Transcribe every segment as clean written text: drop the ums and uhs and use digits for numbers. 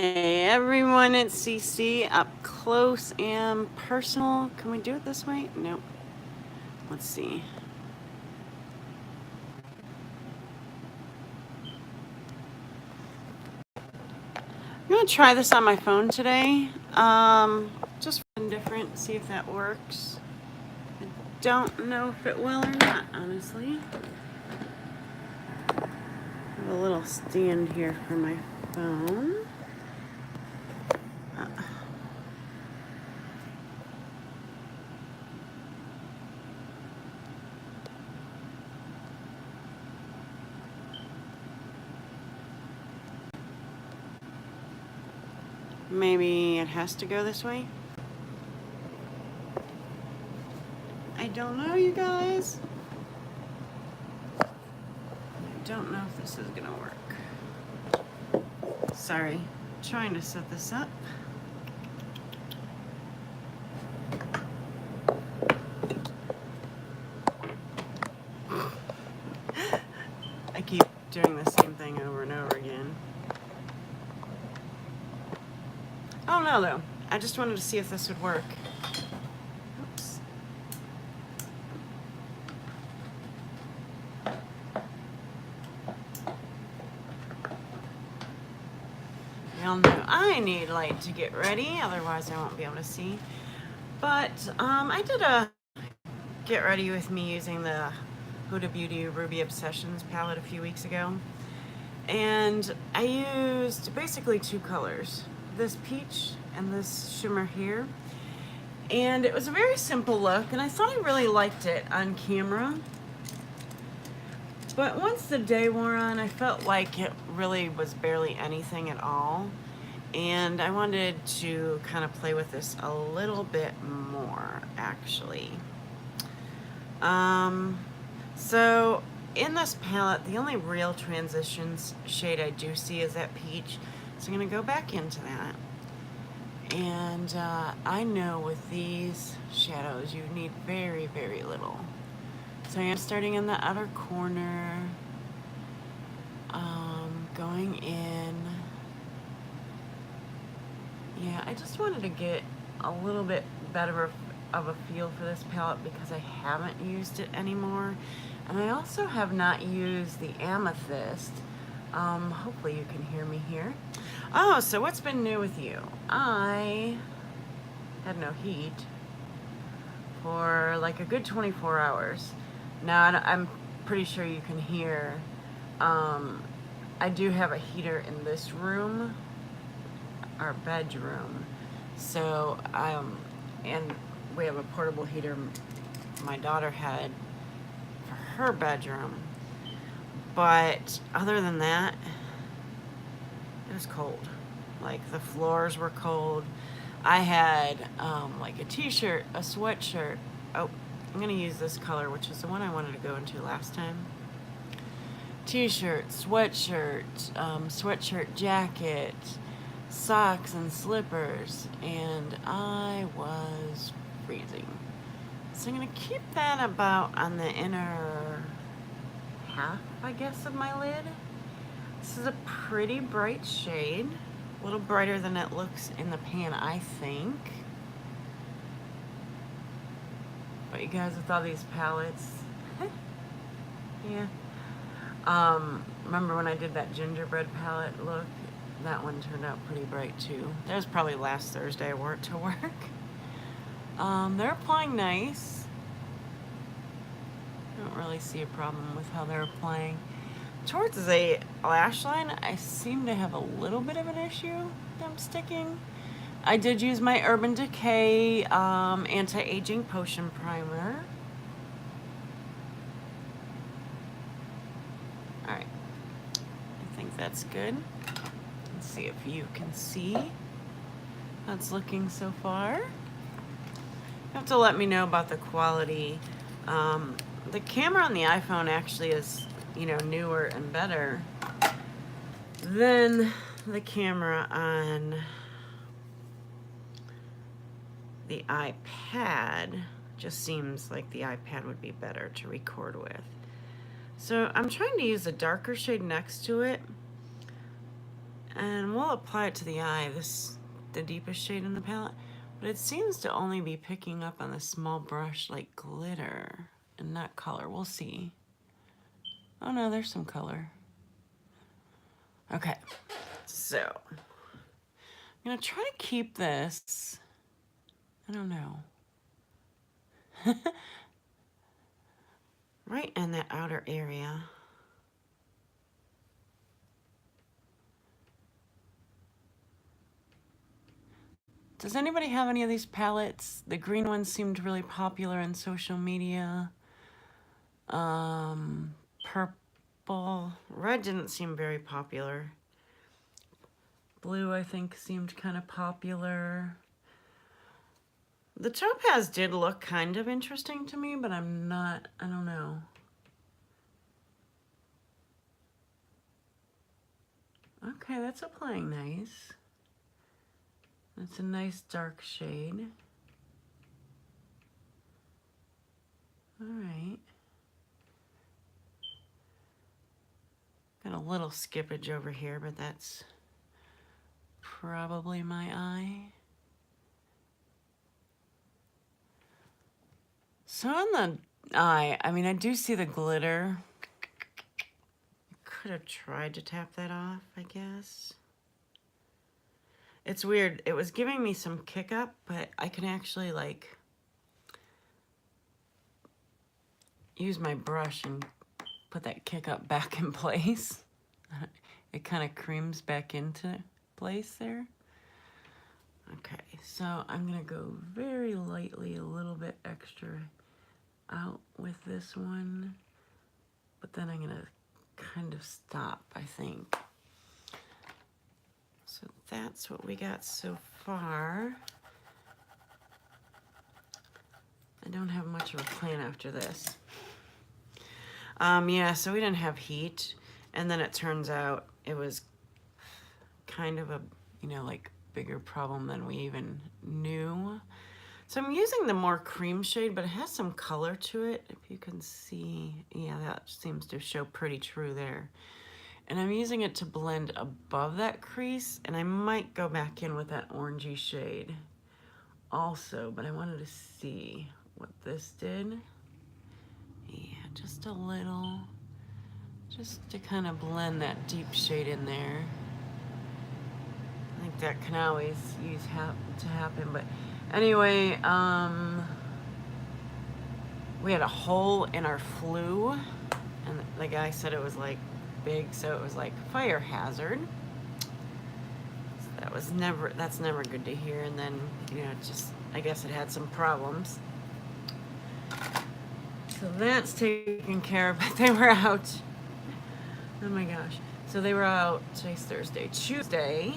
Hey everyone, it's CC up close and personal. Can we do it this way? Nope. Let's see. I'm gonna try this on my phone today. Just different, see if that works. I don't know if it will or not, honestly. I have a little stand here for my phone. Maybe it has to go this way. I don't know, you guys. I don't know if this is gonna work. Sorry, trying to set this up. I keep doing the same thing over and over again. I don't know though. I just wanted to see if this would work. Oops. Y'all know I need light to get ready, otherwise I won't be able to see. But I did a get ready with me using the Huda Beauty Ruby Obsessions palette a few weeks ago. And I used basically two colors, this peach and this shimmer here. And it was a very simple look, and I thought I really liked it on camera. But once the day wore on, I felt like it really was barely anything at all. And I wanted to kind of play with this a little bit more, actually. So in this palette, the only real transitions shade I do see is that peach. So I'm gonna go back into that. And I know with these shadows, you need very, very little. So I'm starting in the outer corner, going in. Yeah, I just wanted to get a little bit better of a feel for this palette because I haven't used it anymore. And I also have not used the Amethyst. Hopefully you can hear me here. Oh, so what's been new with you? I had no heat for like a good 24 hours. Now, I'm pretty sure you can hear. I do have a heater in this room, our bedroom. So, and we have a portable heater my daughter had for her bedroom. But other than that, it was cold. Like the floors were cold. I had like a t-shirt, a sweatshirt. Oh, I'm gonna use this color, which is the one I wanted to go into last time. T-shirt, sweatshirt, sweatshirt jacket, socks and slippers, and I was freezing. So I'm gonna keep that about on the inner half, I guess, of my lid. This is a pretty bright shade, a little brighter than it looks in the pan, I think. But you guys, with all these palettes, yeah. Remember when I did that gingerbread palette look? That one turned out pretty bright too. That was probably last Thursday I wore it to work. They're applying nice. I don't really see a problem with how they're applying. Towards the lash line, I seem to have a little bit of an issue them sticking. I did use my Urban Decay Anti-Aging Potion Primer. Alright, I think that's good. Let's see if you can see how it's looking so far. You have to let me know about the quality. The camera on the iPhone actually is, you know, newer and better than the camera on the iPad. Just seems like the iPad would be better to record with. So I'm trying to use a darker shade next to it. And we'll apply it to the eye, the deepest shade in the palette. But it seems to only be picking up on the small brush like glitter and not color. We'll see. Oh no, there's some color. Okay, so I'm gonna try to keep this, I don't know, right in that outer area. Does anybody have any of these palettes? The green ones seemed really popular in social media. Purple. Red didn't seem very popular. Blue, I think, seemed kind of popular. The topaz did look kind of interesting to me, but I don't know. Okay, that's applying nice. That's a nice dark shade. All right. Got a little skippage over here, but that's probably my eye. So on the eye, I mean, I do see the glitter. I could have tried to tap that off, I guess. It's weird. It was giving me some kick up, but I can actually like use my brush and put that kick up back in place. It kind of creams back into place there. Okay, so I'm gonna go very lightly, a little bit extra out with this one, but then I'm gonna kind of stop, I think. So that's what we got so far. I don't have much of a plan after this. Yeah, so we didn't have heat, and then it turns out it was kind of a, you know, like bigger problem than we even knew. So I'm using the more cream shade, but it has some color to it. If you can see, yeah, that seems to show pretty true there. And I'm using it to blend above that crease, and I might go back in with that orangey shade also, but I wanted to see what this did. Yeah, just a little, just to kind of blend that deep shade in there. I think that can always use to happen, but anyway, we had a hole in our flue, and the guy said it was like big, so it was like fire hazard. So that's never good to hear. And then, you know, just, I guess it had some problems. So that's taken care of, but they were out. Oh my gosh. So they were out, today's Thursday, Tuesday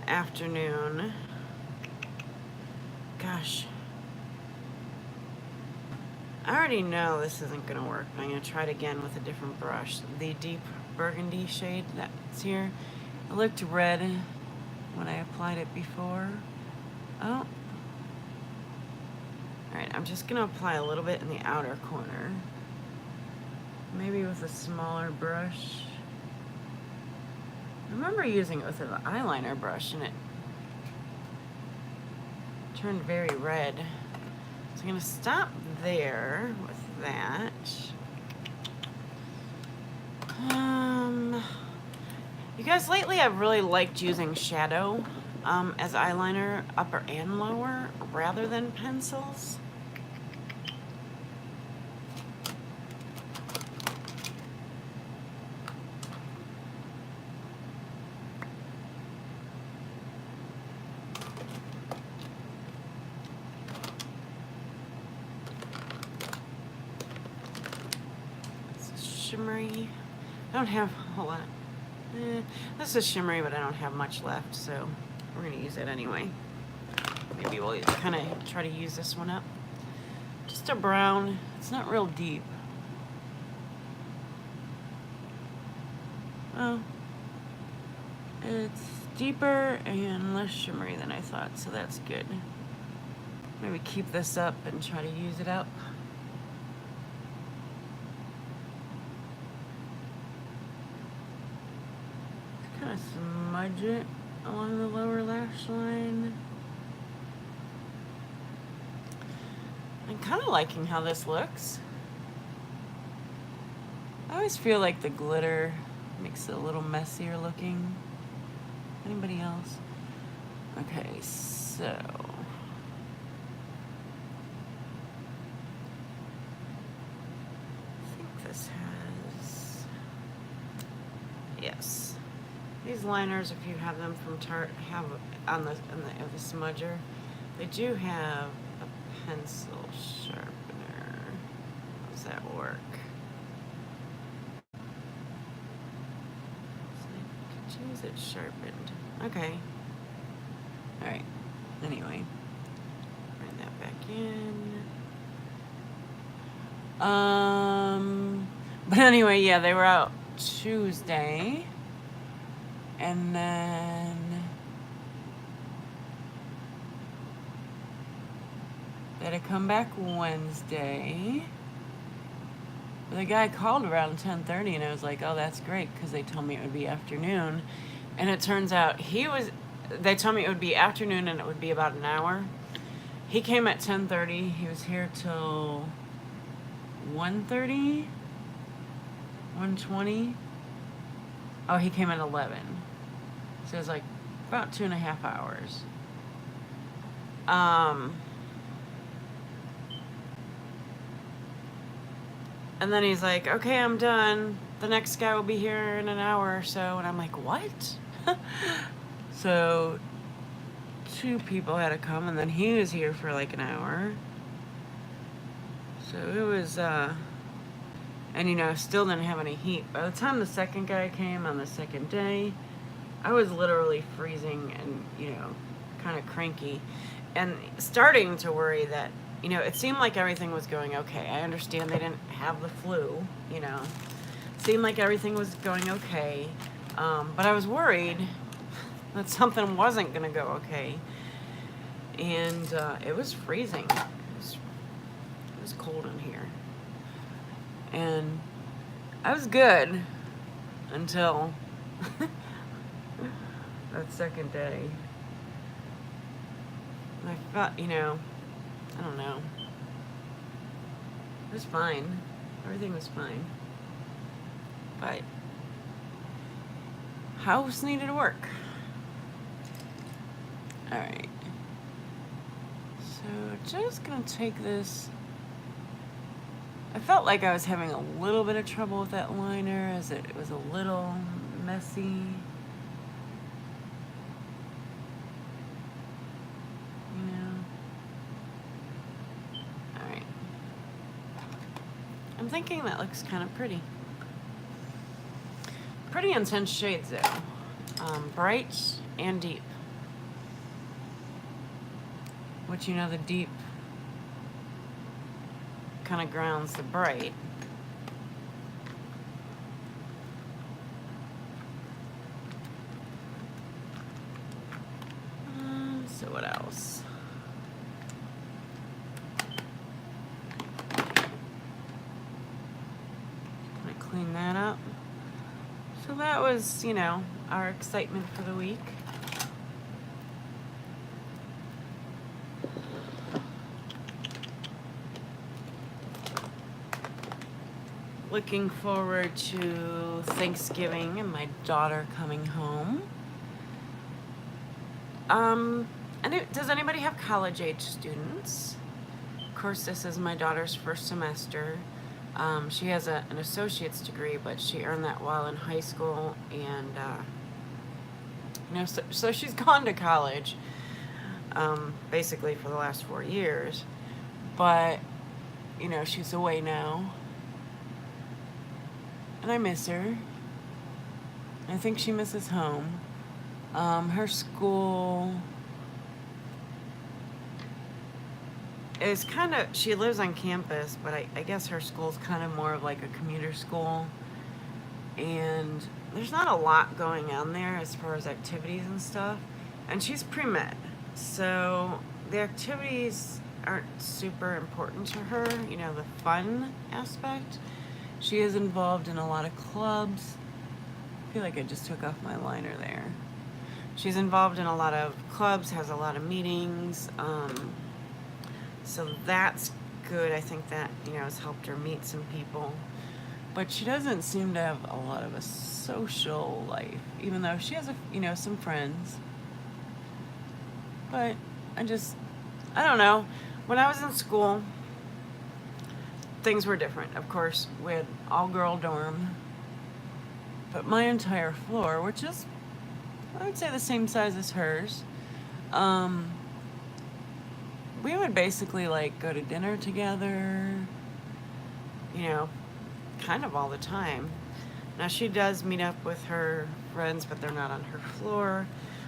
afternoon. Gosh. I already know this isn't gonna work, but I'm gonna try it again with a different brush. The deep burgundy shade that's here. It looked red when I applied it before. Oh. Alright, I'm just gonna apply a little bit in the outer corner. Maybe with a smaller brush. I remember using it with an eyeliner brush and it turned very red. So I'm gonna stop there with that. You guys, lately I've really liked using shadow as eyeliner, upper and lower, rather than pencils. Shimmery. I don't have a whole lot. This is shimmery, but I don't have much left, so we're gonna use it anyway. Maybe we'll kind of try to use this one up. Just a brown. It's not real deep. Oh, it's deeper and less shimmery than I thought, so that's good. Maybe keep this up and try to use it up. smudge it along the lower lash line. I'm kind of liking how this looks. I always feel like the glitter makes it a little messier looking. Anybody else? Okay, so I think this has, yes. These liners, if you have them from Tarte, have on the smudger, they do have a pencil sharpener. How does that work? So use it sharpened. Okay. All right. Anyway, bring that back in. But anyway, yeah, they were out Tuesday. And then they had to come back Wednesday. The guy called around 10:30 and I was like, oh, that's great, because they told me it would be afternoon. And it turns out they told me it would be afternoon and it would be about an hour. He came at 10:30. He was here till 1:30, 1:20. Oh, he came at 11. So it was like about 2.5 hours. And then he's like, okay, I'm done. The next guy will be here in an hour or so. And I'm like, what? So 2 people had to come, and then he was here for like an hour. So it was, and you know, still didn't have any heat. By the time the second guy came on the second day, I was literally freezing and, you know, kind of cranky and starting to worry that, you know, it seemed like everything was going okay. I understand they didn't have the flu, you know. It seemed like everything was going okay. But I was worried that something wasn't going to go okay. And it was freezing. It was cold in here. And I was good until that second day. And I felt, you know, I don't know. It was fine. Everything was fine. But house needed work. Alright. So just gonna take this. I felt like I was having a little bit of trouble with that liner as it was a little messy. I'm thinking that looks kind of pretty. Pretty intense shades though. Bright and deep. Which, you know, the deep kind of grounds the bright. So what else? Clean that up. So that was, you know, our excitement for the week. Looking forward to Thanksgiving and my daughter coming home. Does anybody have college-age students? Of course, this is my daughter's first semester. She has an associate's degree, but she earned that while in high school, and you know, so she's gone to college, basically for the last 4 years, but you know, she's away now, and I miss her. I think she misses home. Her school is kind of, she lives on campus, but I guess her school's kind of more of like a commuter school, and there's not a lot going on there as far as activities and stuff, and she's pre-med, so the activities aren't super important to her, you know, the fun aspect. She is involved in a lot of clubs, feel like I just took off my liner there. She's involved in a lot of clubs, has a lot of meetings, so that's good. I think that, you know, has helped her meet some people. But she doesn't seem to have a lot of a social life, even though she has, you know, some friends. But I don't know. When I was in school, things were different. Of course, we had all-girl dorm. But my entire floor, which is, I would say, the same size as hers, we would basically, like, go to dinner together, you know, kind of all the time. Now, she does meet up with her friends, but they're not on her floor.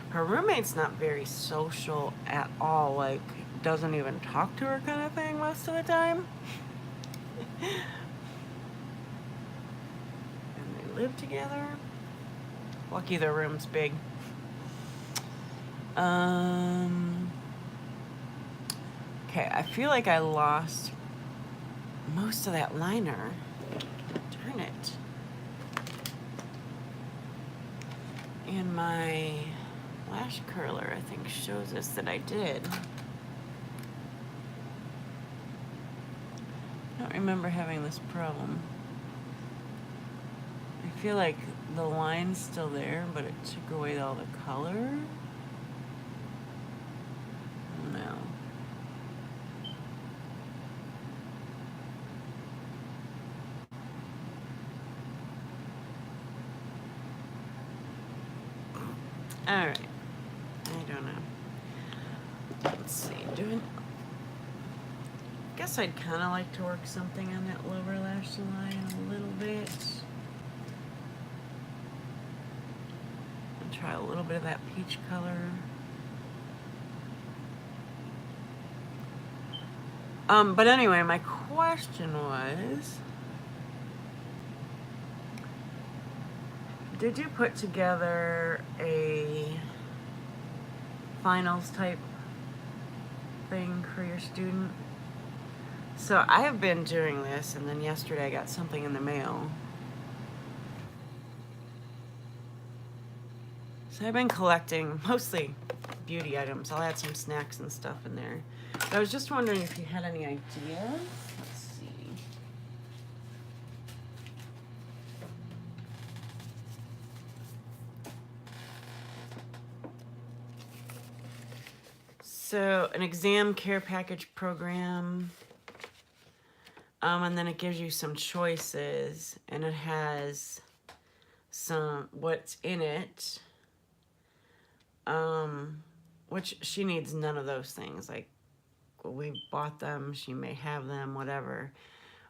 Her roommate's not very social at all, like, doesn't even talk to her kind of thing most of the time. And they live together. Lucky their room's big. Okay, I feel like I lost most of that liner. Darn it. And my lash curler, I think, shows us that I did. I don't remember having this problem. I feel like the line's still there, but it took away all the color. No. Alright. I don't know. Let's see. I guess I'd kind of like to work something on that lower lash line a little bit. And try a little bit of that peach color. But anyway, my question was, did you put together a finals type thing for your student? So I have been doing this, and then yesterday I got something in the mail. So I've been collecting mostly beauty items. I'll add some snacks and stuff in there. But I was just wondering if you had any ideas. Let's see. So an exam care package program. And then it gives you some choices, and it has what's in it, which she needs none of those things. Like, we bought them, she may have them, whatever.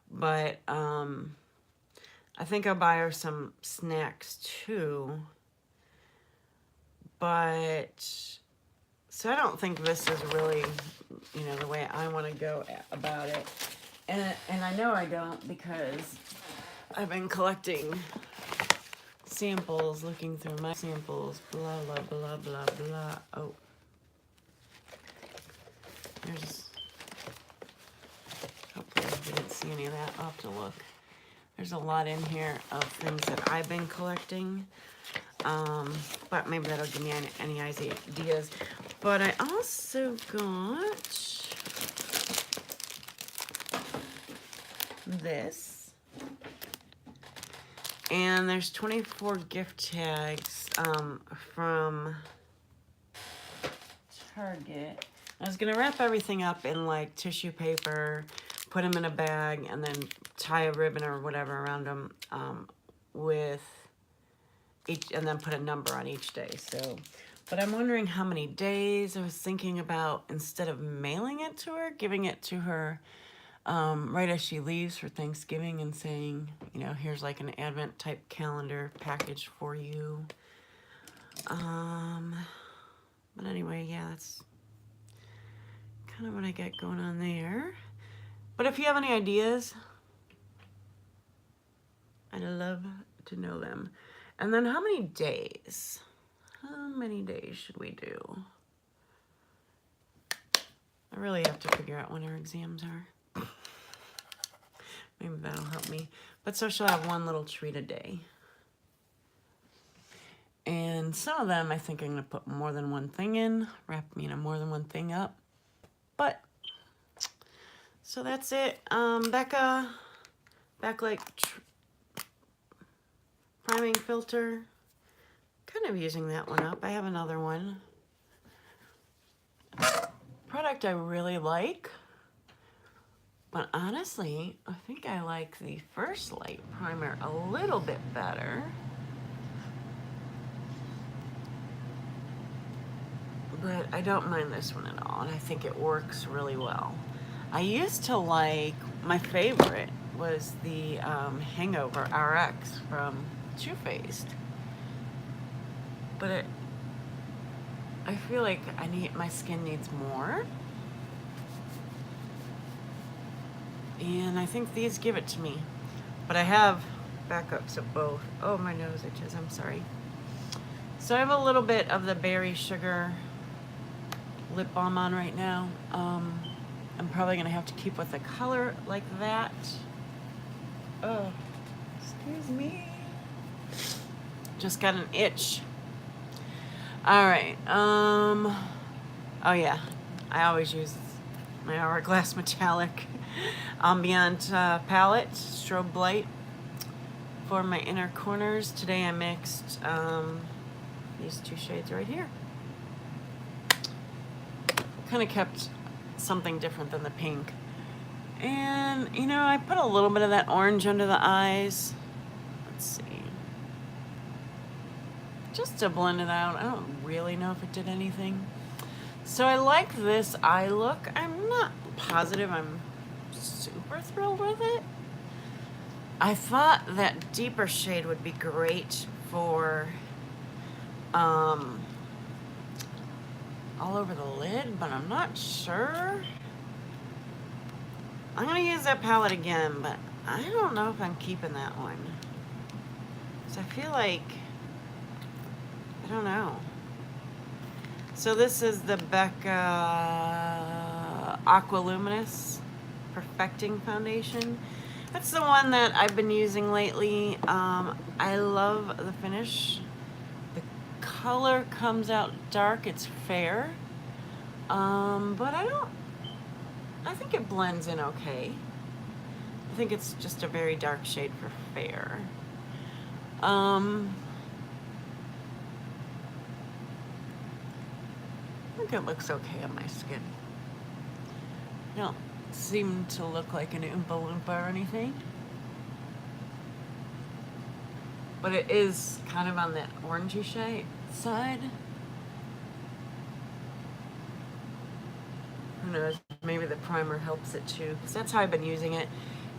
But I think I'll buy her some snacks too. But, so I don't think this is really, you know, the way I want to go about it. And I know I don't, because I've been collecting samples, looking through my samples, blah, blah, blah, blah, blah. Oh. Hopefully you didn't see any of that. I'll have to look. There's a lot in here of things that I've been collecting. But maybe that'll give me any ideas. But I also got this, and there's 24 gift tags from Target. I was gonna wrap everything up in like tissue paper, put them in a bag, and then tie a ribbon or whatever around them with each, and then put a number on each day. So, but I'm wondering how many days. I was thinking about, instead of mailing it to her, giving it to her right as she leaves for Thanksgiving, and saying, you know, here's like an Advent type calendar package for you. But anyway, yeah, that's kind of what I got going on there. But if you have any ideas, I'd love to know them. And then how many days? How many days should we do? I really have to figure out when our exams are. Maybe that'll help me. But so she'll have one little treat a day. And some of them I think I'm going to put more than one thing in, wrap more than one thing up. But, so that's it. Becca, backlight priming filter. Kind of using that one up. I have another one. Product I really like. But honestly, I think I like the First Light primer a little bit better. But I don't mind this one at all, and I think it works really well. I used to like, my favorite was the Hangover RX from Too Faced. But I feel like my skin needs more. And I think these give it to me. But I have backups of both. Oh, my nose itches, I'm sorry. So I have a little bit of the Berry Sugar lip balm on right now. I'm probably gonna have to keep with a color like that. Oh, excuse me. Just got an itch. All right, oh yeah, I always use my Hourglass Metallic Ambient palette, strobe light for my inner corners. Today I mixed these two shades right here. Kind of kept something different than the pink. And, you know, I put a little bit of that orange under the eyes. Let's see. Just to blend it out. I don't really know if it did anything. So I like this eye look. I'm not positive I'm super thrilled with it. I thought that deeper shade would be great for all over the lid, but I'm not sure. I'm gonna use that palette again, but I don't know if I'm keeping that one. So I feel like, I don't know. So this is the Becca Aqua Luminous Perfecting Foundation. That's the one that I've been using lately. I love the finish. The color comes out dark, it's fair. But I think it blends in okay. I think it's just a very dark shade for fair. I think it looks okay on my skin. I don't seem to look like an Oompa Loompa or anything. But it is kind of on that orangey shade side. Who knows, maybe the primer helps it too, because that's how I've been using it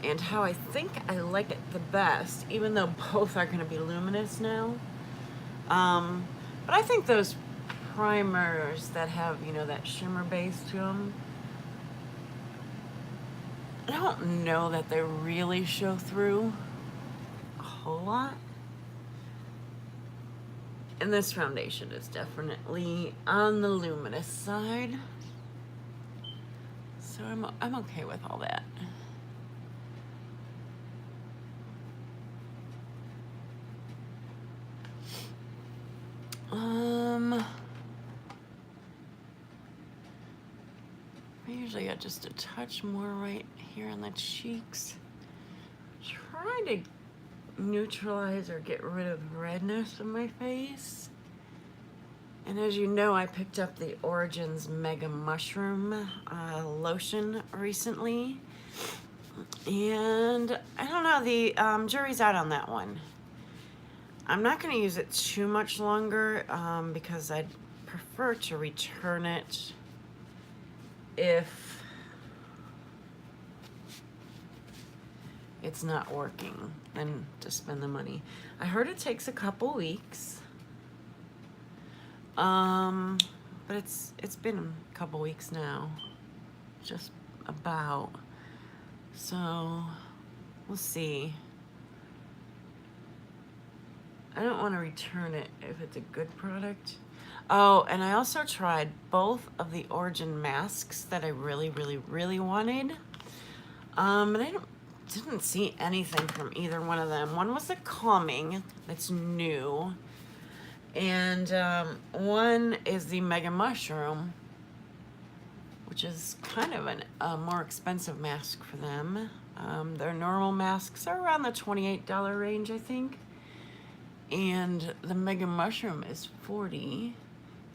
and how I think I like it the best, even though both are going to be luminous now. But I think those primers that have, you know, that shimmer base to them, I don't know that they really show through a whole lot. And this foundation is definitely on the luminous side. So I'm okay with all that. I usually got just a touch more right here on the cheeks. Trying to neutralize or get rid of redness in my face. And as you know, I picked up the Origins Mega Mushroom lotion recently. And I don't know, the jury's out on that one. I'm not going to use it too much longer because I'd prefer to return it if it's not working than to spend the money. I heard it takes a couple weeks. But it's been a couple weeks now, just about. So we'll see. I don't want to return it if it's a good product. Oh, and I also tried both of the Origin masks that I really, really, really wanted. And I didn't see anything from either one of them. One was the Calming, that's new. And one is the Mega Mushroom, which is kind of a more expensive mask for them. Their normal masks are around the $28 range, I think. And the Mega Mushroom is $40.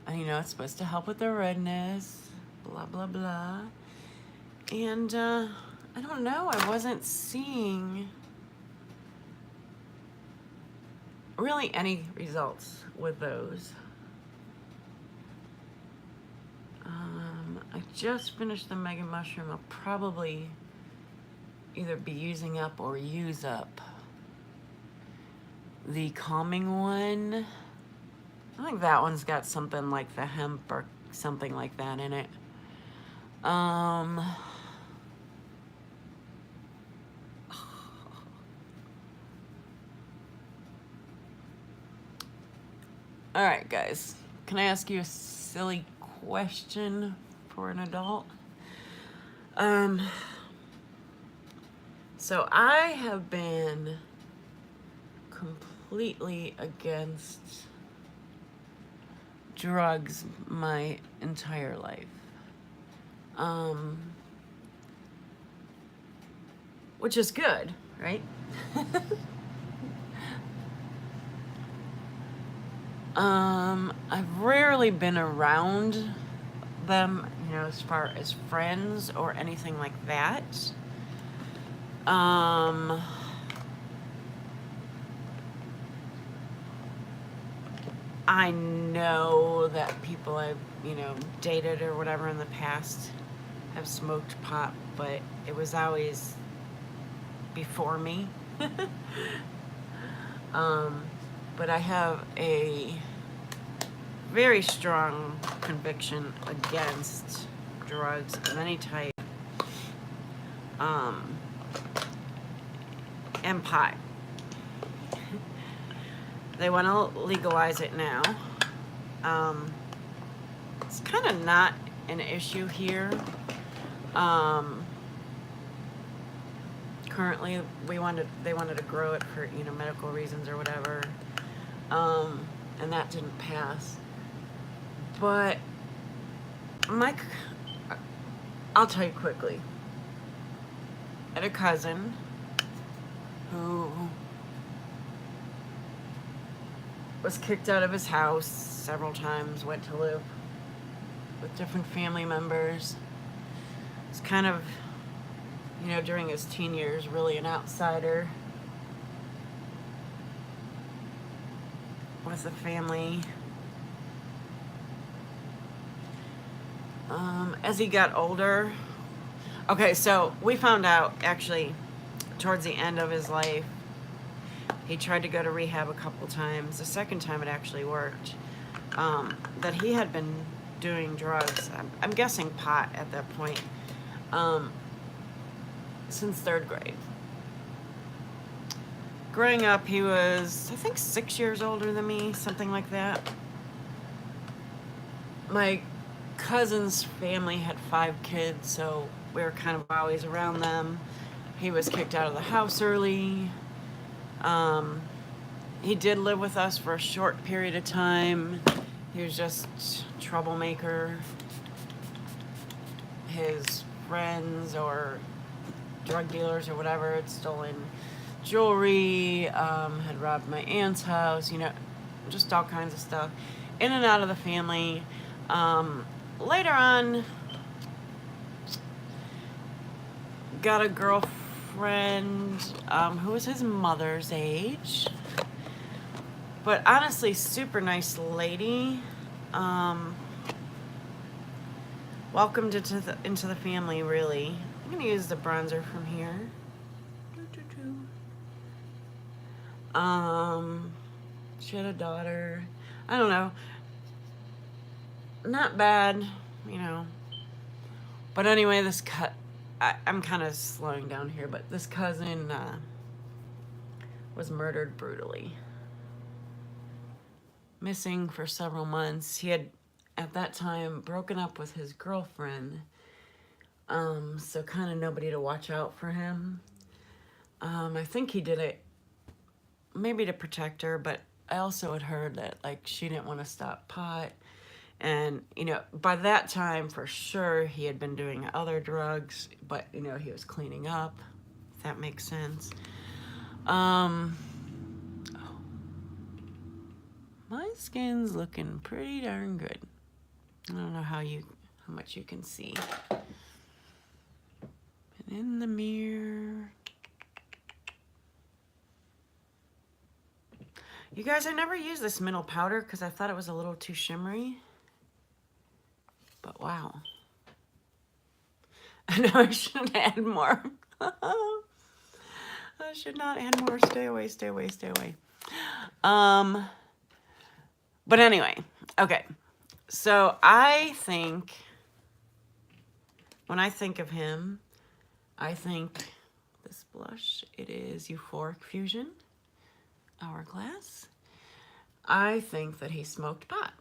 And, you know, it's supposed to help with the redness, blah, blah, blah. And I don't know, I wasn't seeing really any results with those. I just finished the Mega Mushroom. I'll probably either be using up or use up the calming one. I think that one's got something like the hemp or something like that in it. All right, guys. Can I ask you a silly question for an adult? So I have been completely against drugs my entire life. Which is good, right? I've rarely been around them, you know, as far as friends or anything like that. I know that people I've, you know, dated or whatever in the past have smoked pot, but it was always before me. But I have a very strong conviction against drugs of any type, and pot. They want to legalize it now. It's kind of not an issue here. Currently, they wanted to grow it for, you know, medical reasons or whatever, and that didn't pass. But I'll tell you quickly. I had a cousin who was kicked out of his house several times, went to live with different family members. It's kind of, you know, during his teen years, really an outsider with the family. As he got older, okay, so we found out actually towards the end of his life, he tried to go to rehab a couple times. The second time it actually worked. That he had been doing drugs, I'm guessing pot at that point, since 3rd grade. Growing up, he was, I think, 6 years older than me, something like that. My cousin's family had 5 kids, so we were kind of always around them. He was kicked out of the house early. He did live with us for a short period of time. He was just troublemaker. His friends or drug dealers or whatever had stolen jewelry, had robbed my aunt's house, you know, just all kinds of stuff. In and out of the family. Later on, got a girlfriend who was his mother's age. But honestly, super nice lady. Welcomed into the family, really. I'm going to use the bronzer from here. She had a daughter. I don't know. Not bad, you know. But anyway, I'm kind of slowing down here, but this cousin was murdered brutally. Missing for several months. He had, at that time, broken up with his girlfriend. So kind of nobody to watch out for him. I think he did it maybe to protect her, but I also had heard that like she didn't want to stop pot. And, by that time, for sure, he had been doing other drugs, but, he was cleaning up, if that makes sense. My skin's looking pretty darn good. I don't know how much you can see. And in the mirror. You guys, I never used this middle powder because I thought it was a little too shimmery. But wow. I know I shouldn't add more. I should not add more. Stay away, stay away, stay away. But anyway, okay. So I think, when I think of him, I think this blush, it is Euphoric Fusion Hourglass. I think that he smoked pot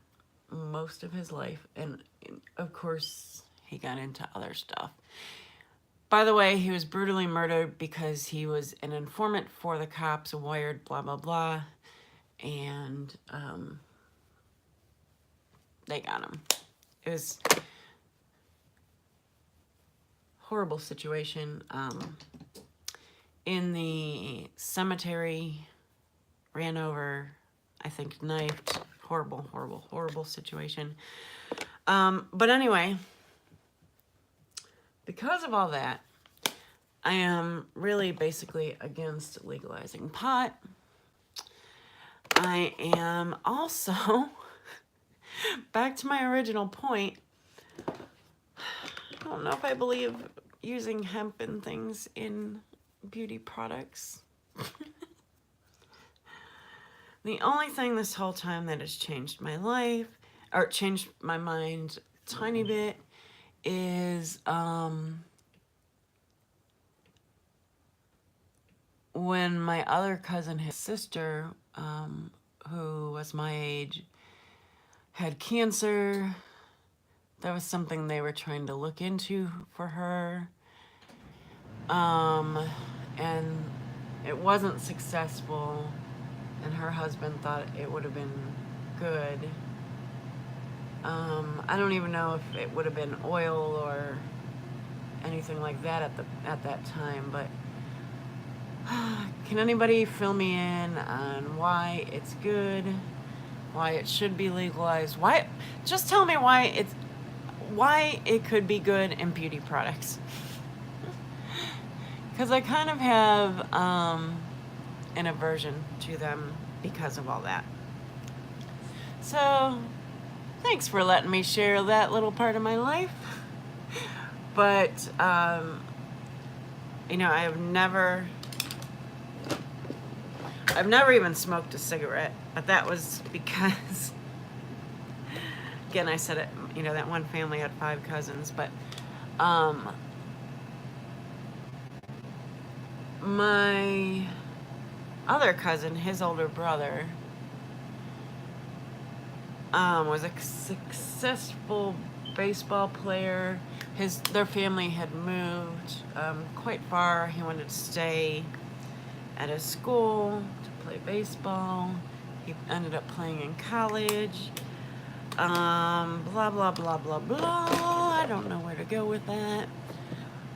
most of his life, and of course he got into other stuff. By the way, he was brutally murdered because he was an informant for the cops, wired, blah, blah, blah, and they got him. It was a horrible situation. In the cemetery, ran over, I think knifed. Horrible, horrible, horrible situation. But anyway, because of all that, I am really basically against legalizing pot. I am also, back to my original point, I don't know if I believe using hemp and things in beauty products. The only thing this whole time that has changed my life, or changed my mind a tiny bit, is when my other cousin, his sister, who was my age, had cancer. That was something they were trying to look into for her. And it wasn't successful, and her husband thought it would have been good. I don't even know if it would have been oil or anything like that at that time, but can anybody fill me in on why it's good, why it should be legalized? Just tell me why it could be good in beauty products. Because I kind of have an aversion to them because of all that. So, thanks for letting me share that little part of my life. But, I've never even smoked a cigarette. But that was because, again, I said it, that one family had 5 cousins. But, my other cousin, his older brother, was a successful baseball player. Their family had moved quite far. He wanted to stay at his school to play baseball. He ended up playing in college. Blah, blah, blah, blah, blah. I don't know where to go with that.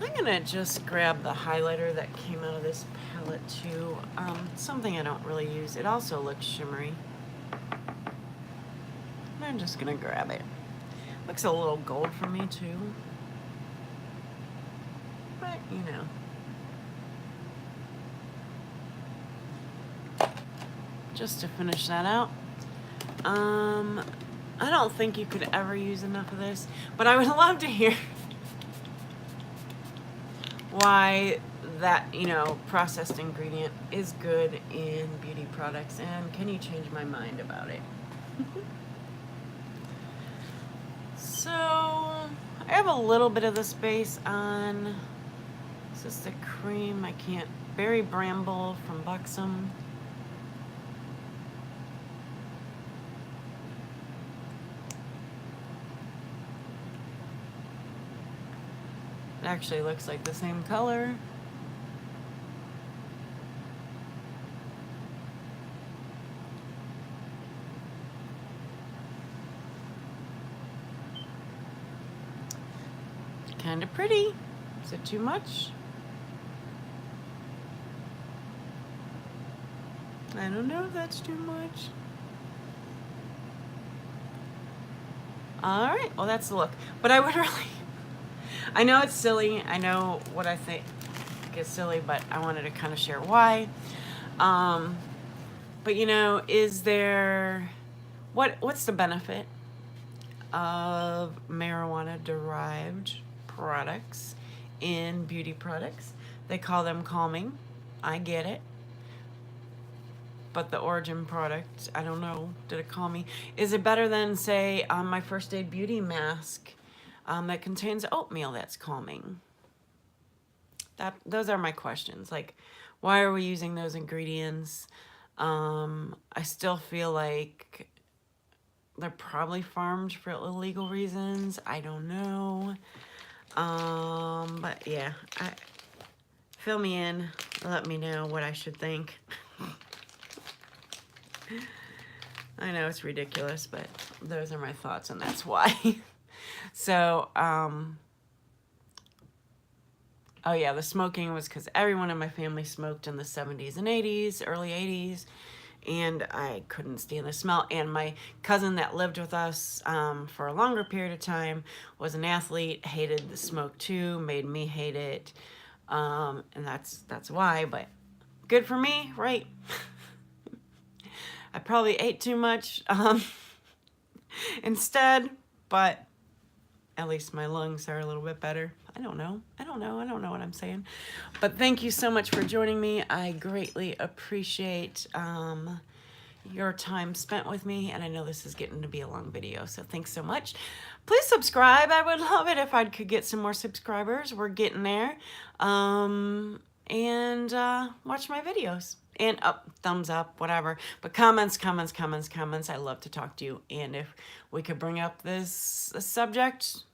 I'm gonna just grab the highlighter that came out of this palette too. Something I don't really use. It also looks shimmery. I'm just gonna grab it. Looks a little gold for me too. But, just to finish that out. I don't think you could ever use enough of this, but I would love to hear why that, processed ingredient is good in beauty products, and can you change my mind about it? So, I have a little bit of this base on. This is the cream. Berry Bramble from Buxom. It actually looks like the same color. Kind of pretty. Is it too much? I don't know if that's too much. All right, well, that's the look. But I would really, I know it's silly. I know what I think is silly, but I wanted to kind of share why. But you know, is there, what's the benefit of marijuana derived products in beauty products? They call them calming. I get it. But the origin product, I don't know, did it calm me? Is it better than, say, my First Aid Beauty mask that contains oatmeal that's calming? Those are my questions. Like, why are we using those ingredients? I still feel like they're probably farmed for illegal reasons. I don't know. But yeah, fill me in. Let me know what I should think. I know it's ridiculous, but those are my thoughts, and that's why. So, oh yeah, the smoking was because everyone in my family smoked in the 70s and 80s, early 80s, and I couldn't stand the smell. And my cousin that lived with us for a longer period of time was an athlete, hated the smoke too, made me hate it, and that's why, but good for me, right? I probably ate too much instead, but at least my lungs are a little bit better. I don't know what I'm saying. But thank you so much for joining me. I greatly appreciate your time spent with me, and I know this is getting to be a long video, so thanks so much. Please subscribe. I would love it if I could get some more subscribers. We're getting there. And watch my videos. And thumbs up, whatever. But comments. I love to talk to you. And if we could bring up this subject,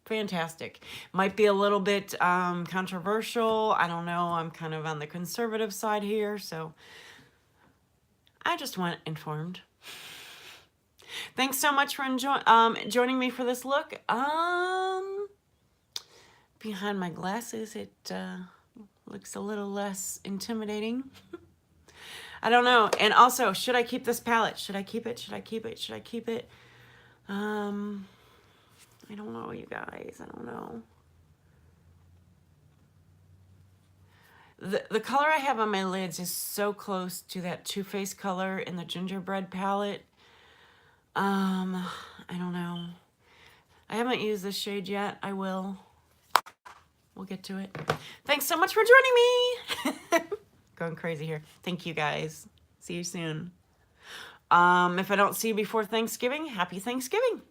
fantastic. Might be a little bit controversial. I don't know. I'm kind of on the conservative side here, so I just want informed. Thanks so much for joining me for this look. Behind my glasses, it looks a little less intimidating. I don't know. And also, should I keep this palette? Should I keep it? I don't know, you guys. I don't know. The color I have on my lids is so close to that Too Faced color in the gingerbread palette. I don't know. I haven't used this shade yet. I will. We'll get to it. Thanks so much for joining me. Going crazy here. Thank you, guys. See you soon. If I don't see you before Thanksgiving, happy Thanksgiving.